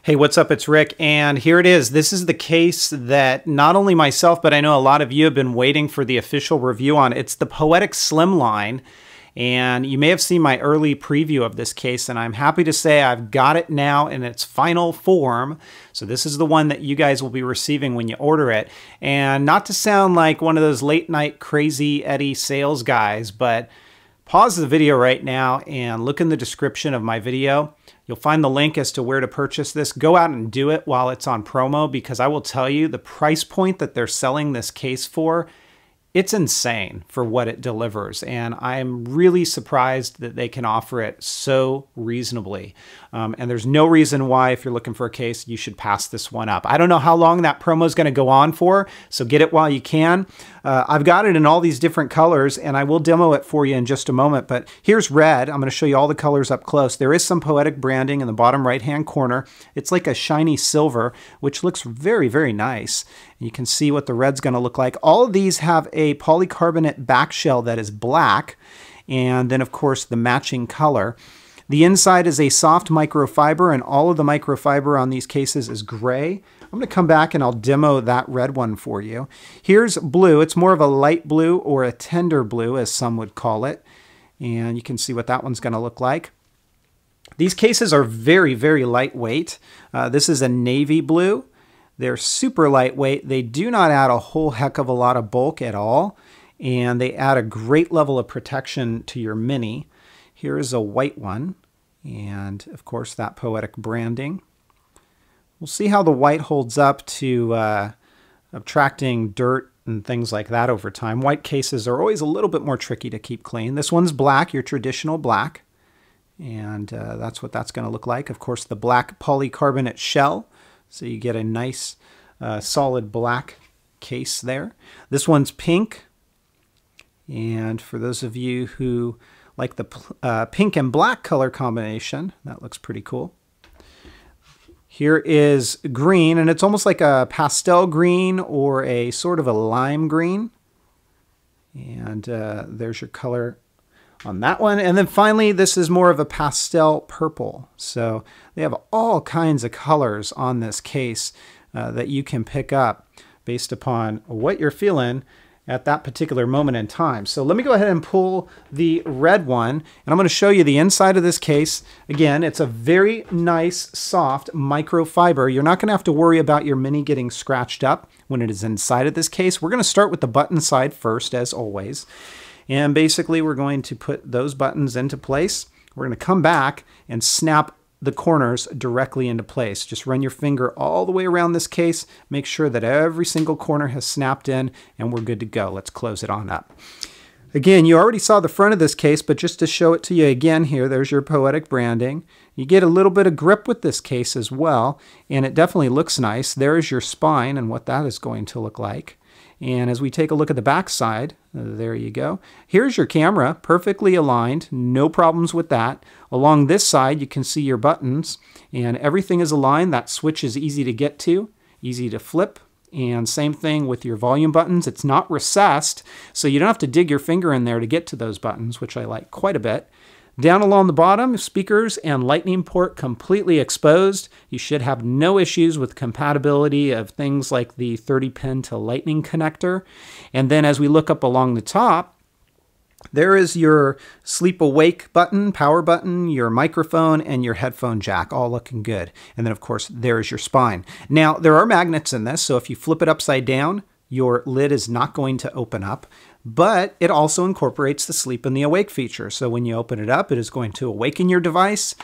Hey, what's up? It's Rick, and here it is. This is the case that not only myself, but I know a lot of you have been waiting for the official review on. It's the Poetic Slimline, and you may have seen my early preview of this case, and I'm happy to say I've got it now in its final form. So this is the one that you guys will be receiving when you order it. And not to sound like one of those late night crazy Eddie sales guys, but pause the video right now and look in the description of my video. You'll find the link as to where to purchase this. Go out and do it while it's on promo, because I will tell you the price point that they're selling this case for, it's insane for what it delivers. And I'm really surprised that they can offer it so reasonably. And there's no reason why, if you're looking for a case, you should pass this one up. I don't know how long that promo is going to go on for, so get it while you can. I've got it in all these different colors, and I will demo it for you in just a moment. But here's red. I'm going to show you all the colors up close. There is some poetic branding in the bottom right-hand corner. It's like a shiny silver, which looks very, very nice. You can see what the red's going to look like. All of these have a polycarbonate back shell that is black, and then, of course, the matching color. The inside is a soft microfiber, and all of the microfiber on these cases is gray. I'm going to come back and I'll demo that red one for you. Here's blue. It's more of a light blue, or a tender blue, as some would call it. And you can see what that one's going to look like. These cases are very, very lightweight. This is a navy blue. They're super lightweight. They do not add a whole heck of a lot of bulk at all, and they add a great level of protection to your Mini. Here is a white one, and of course that poetic branding. We'll see how the white holds up to attracting dirt and things like that over time. White cases are always a little bit more tricky to keep clean. This one's black, your traditional black, and that's what that's going to look like. Of course, the black polycarbonate shell. So you get a nice solid black case there. This one's pink. And for those of you who like the pink and black color combination, that looks pretty cool. Here is green, and it's almost like a pastel green or a sort of a lime green. And there's your color on that one. And then finally, this is more of a pastel purple. So they have all kinds of colors on this case that you can pick up based upon what you're feeling at that particular moment in time. So let me go ahead and pull the red one, and I'm going to show you the inside of this case. Again, it's a very nice, soft microfiber. You're not going to have to worry about your Mini getting scratched up when it is inside of this case. We're going to start with the button side first, as always. And basically, we're going to put those buttons into place. We're going to come back and snap the corners directly into place. Just run your finger all the way around this case. Make sure that every single corner has snapped in, and we're good to go. Let's close it on up. Again, you already saw the front of this case, but just to show it to you again here, there's your poetic branding. You get a little bit of grip with this case as well, and it definitely looks nice. There's your spine and what that is going to look like. And as we take a look at the back side, there you go. Here's your camera, perfectly aligned, no problems with that. Along this side, you can see your buttons, and everything is aligned. That switch is easy to get to, easy to flip. And same thing with your volume buttons. It's not recessed, so you don't have to dig your finger in there to get to those buttons, which I like quite a bit. Down along the bottom, speakers and lightning port completely exposed. You should have no issues with compatibility of things like the 30-pin to lightning connector. And then as we look up along the top, there is your sleep awake button, power button, your microphone, and your headphone jack, all looking good. And then, of course, there's your spine. Now, there are magnets in this, so if you flip it upside down, your lid is not going to open up. But it also incorporates the sleep and the awake feature. So when you open it up, it is going to awaken your device.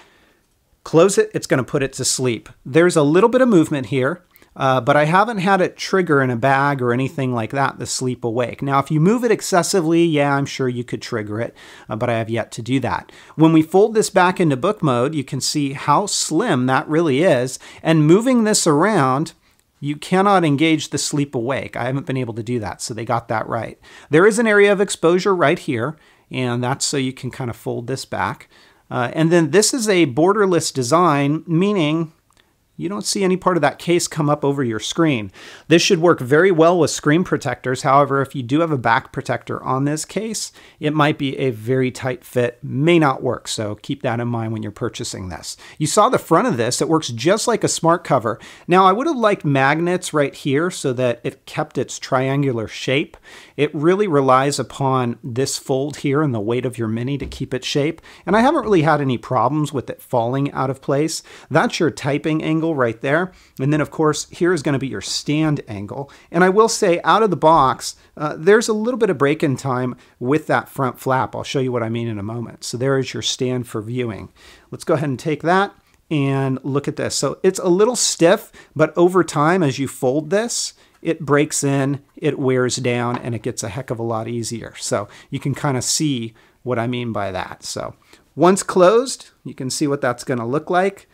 Close it, it's going to put it to sleep. There's a little bit of movement here, but I haven't had it trigger in a bag or anything like that, the sleep awake. Now, if you move it excessively, yeah, I'm sure you could trigger it, but I have yet to do that. When we fold this back into book mode, you can see how slim that really is. And moving this around, you cannot engage the sleep awake. I haven't been able to do that, so they got that right. There is an area of exposure right here, and that's so you can kind of fold this back. And then this is a borderless design, meaning you don't see any part of that case come up over your screen. This should work very well with screen protectors. However, if you do have a back protector on this case, it might be a very tight fit, may not work. So keep that in mind when you're purchasing this. You saw the front of this. It works just like a smart cover. Now, I would have liked magnets right here so that it kept its triangular shape. It really relies upon this fold here and the weight of your Mini to keep its shape. And I haven't really had any problems with it falling out of place. That's your typing angle right there. And then of course, here is going to be your stand angle. And I will say out of the box, there's a little bit of break-in time with that front flap. I'll show you what I mean in a moment. So there is your stand for viewing. Let's go ahead and take that and look at this. So it's a little stiff, but over time, as you fold this, it breaks in, it wears down, and it gets a heck of a lot easier. So you can kind of see what I mean by that. So once closed, you can see what that's going to look like.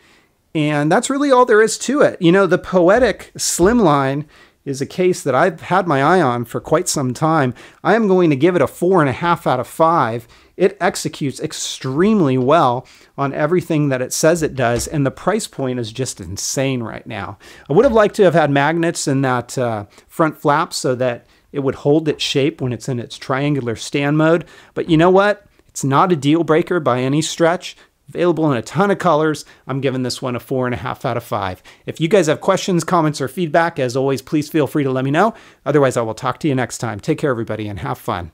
And that's really all there is to it. You know, the Poetic Slimline is a case that I've had my eye on for quite some time. I am going to give it a 4.5 out of 5. It executes extremely well on everything that it says it does, and the price point is just insane right now. I would have liked to have had magnets in that front flap so that it would hold its shape when it's in its triangular stand mode, but you know what? It's not a deal breaker by any stretch. Available in a ton of colors. I'm giving this one a 4.5 out of 5. If you guys have questions, comments, or feedback, as always, please feel free to let me know. Otherwise, I will talk to you next time. Take care, everybody, and have fun.